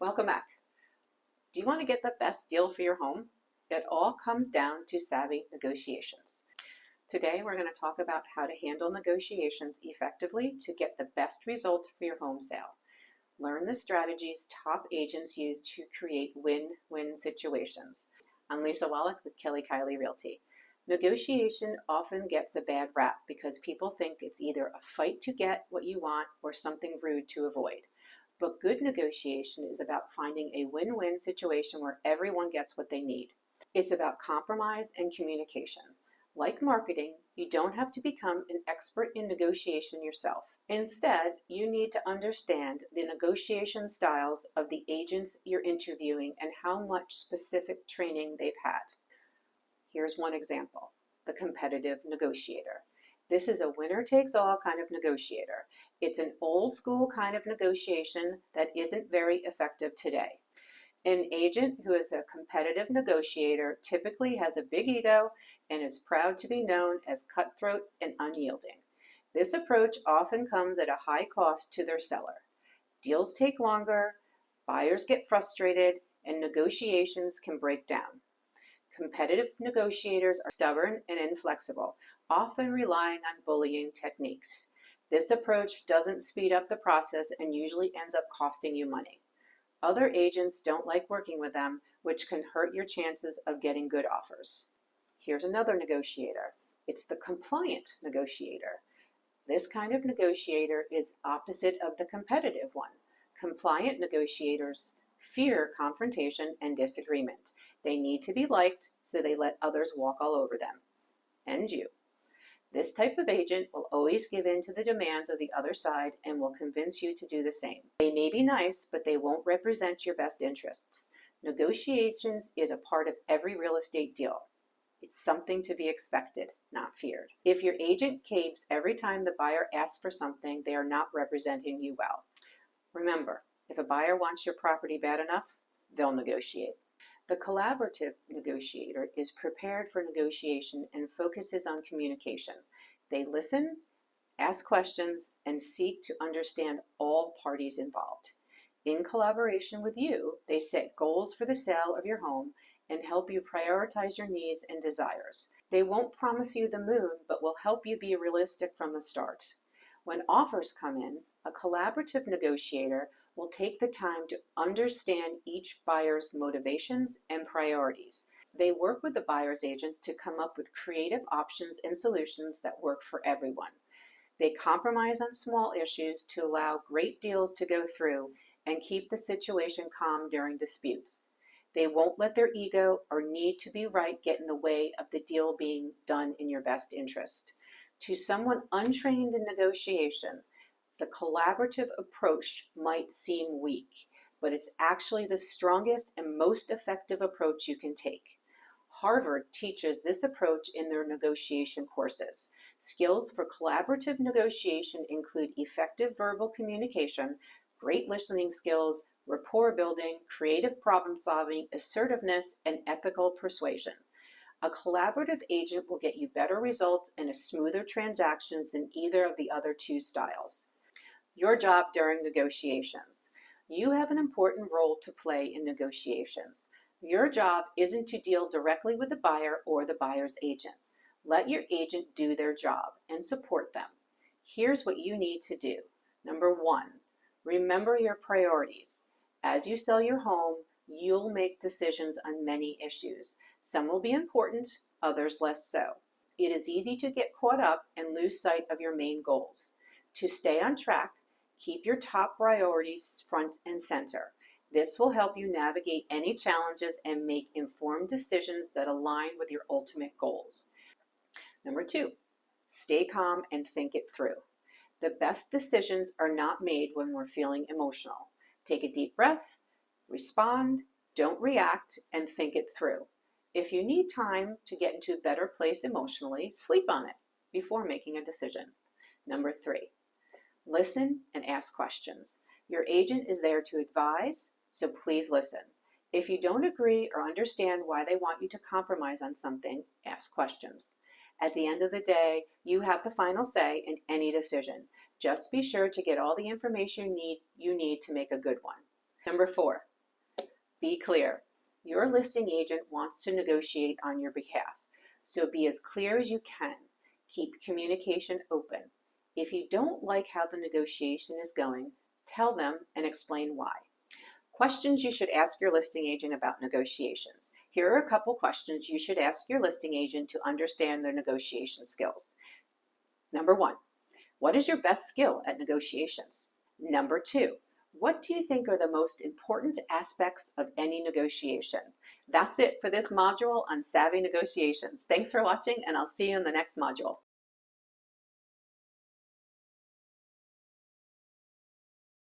Welcome back. Do you want to get the best deal for your home? It all comes down to savvy negotiations. Today we're going to talk about how to handle negotiations effectively to get the best result for your home sale. Learn the strategies top agents use to create win-win situations. I'm Lisa Wallock with Kellie Kieley Realty. Negotiation often gets a bad rap because people think it's either a fight to get what you want or something rude to avoid. But good negotiation is about finding a win-win situation where everyone gets what they need. It's about compromise and communication. Like marketing, you don't have to become an expert in negotiation yourself. Instead, you need to understand the negotiation styles of the agents you're interviewing and how much specific training they've had. Here's one example: the competitive negotiator. This is a winner-takes-all kind of negotiator. It's an old-school kind of negotiation that isn't very effective today. An agent who is a competitive negotiator typically has a big ego and is proud to be known as cutthroat and unyielding. This approach often comes at a high cost to their seller. Deals take longer, buyers get frustrated, and negotiations can break down. Competitive negotiators are stubborn and inflexible, often relying on bullying techniques. This approach doesn't speed up the process and usually ends up costing you money. Other agents don't like working with them, which can hurt your chances of getting good offers. Here's another negotiator. It's the compliant negotiator. This kind of negotiator is opposite of the competitive one. Compliant negotiators fear confrontation and disagreement. They need to be liked, so they let others walk all over them. And you. This type of agent will always give in to the demands of the other side and will convince you to do the same. They may be nice, but they won't represent your best interests. Negotiations is a part of every real estate deal. It's something to be expected, not feared. If your agent caves every time the buyer asks for something, they are not representing you well. Remember, if a buyer wants your property bad enough, they'll negotiate. The collaborative negotiator is prepared for negotiation and focuses on communication. They listen, ask questions, and seek to understand all parties involved. In collaboration with you, they set goals for the sale of your home and help you prioritize your needs and desires. They won't promise you the moon, but will help you be realistic from the start. When offers come in, a collaborative negotiator will take the time to understand each buyer's motivations and priorities. They work with the buyer's agents to come up with creative options and solutions that work for everyone. They compromise on small issues to allow great deals to go through and keep the situation calm during disputes. They won't let their ego or need to be right get in the way of the deal being done in your best interest. To someone untrained in negotiation, the collaborative approach might seem weak, but it's actually the strongest and most effective approach you can take. Harvard teaches this approach in their negotiation courses. Skills for collaborative negotiation include effective verbal communication, great listening skills, rapport building, creative problem solving, assertiveness, and ethical persuasion. A collaborative agent will get you better results and a smoother transactions than either of the other two styles. Your job during negotiations. You have an important role to play in negotiations. Your job isn't to deal directly with the buyer or the buyer's agent. Let your agent do their job and support them. Here's what you need to do. Number 1, remember your priorities. As you sell your home, you'll make decisions on many issues. Some will be important, others less so. It is easy to get caught up and lose sight of your main goals. To stay on track, keep your top priorities front and center. This will help you navigate any challenges and make informed decisions that align with your ultimate goals. Number 2, stay calm and think it through. The best decisions are not made when we're feeling emotional. Take a deep breath, respond, don't react, and think it through. If you need time to get into a better place emotionally, sleep on it before making a decision. Number 3, listen and ask questions. Your agent is there to advise, so please listen. If you don't agree or understand why they want you to compromise on something, ask questions. At the end of the day, you have the final say in any decision. Just be sure to get all the information you need to make a good one. Number 4, Be clear. Your listing agent wants to negotiate on your behalf, so be as clear as you can. Keep communication open. If you don't like how the negotiation is going, tell them and explain why. Questions you should ask your listing agent about negotiations. Here are a couple questions you should ask your listing agent to understand their negotiation skills. Number 1, what is your best skill at negotiations? Number 2, what do you think are the most important aspects of any negotiation? That's it for this module on savvy negotiations. Thanks for watching, and I'll see you in the next module.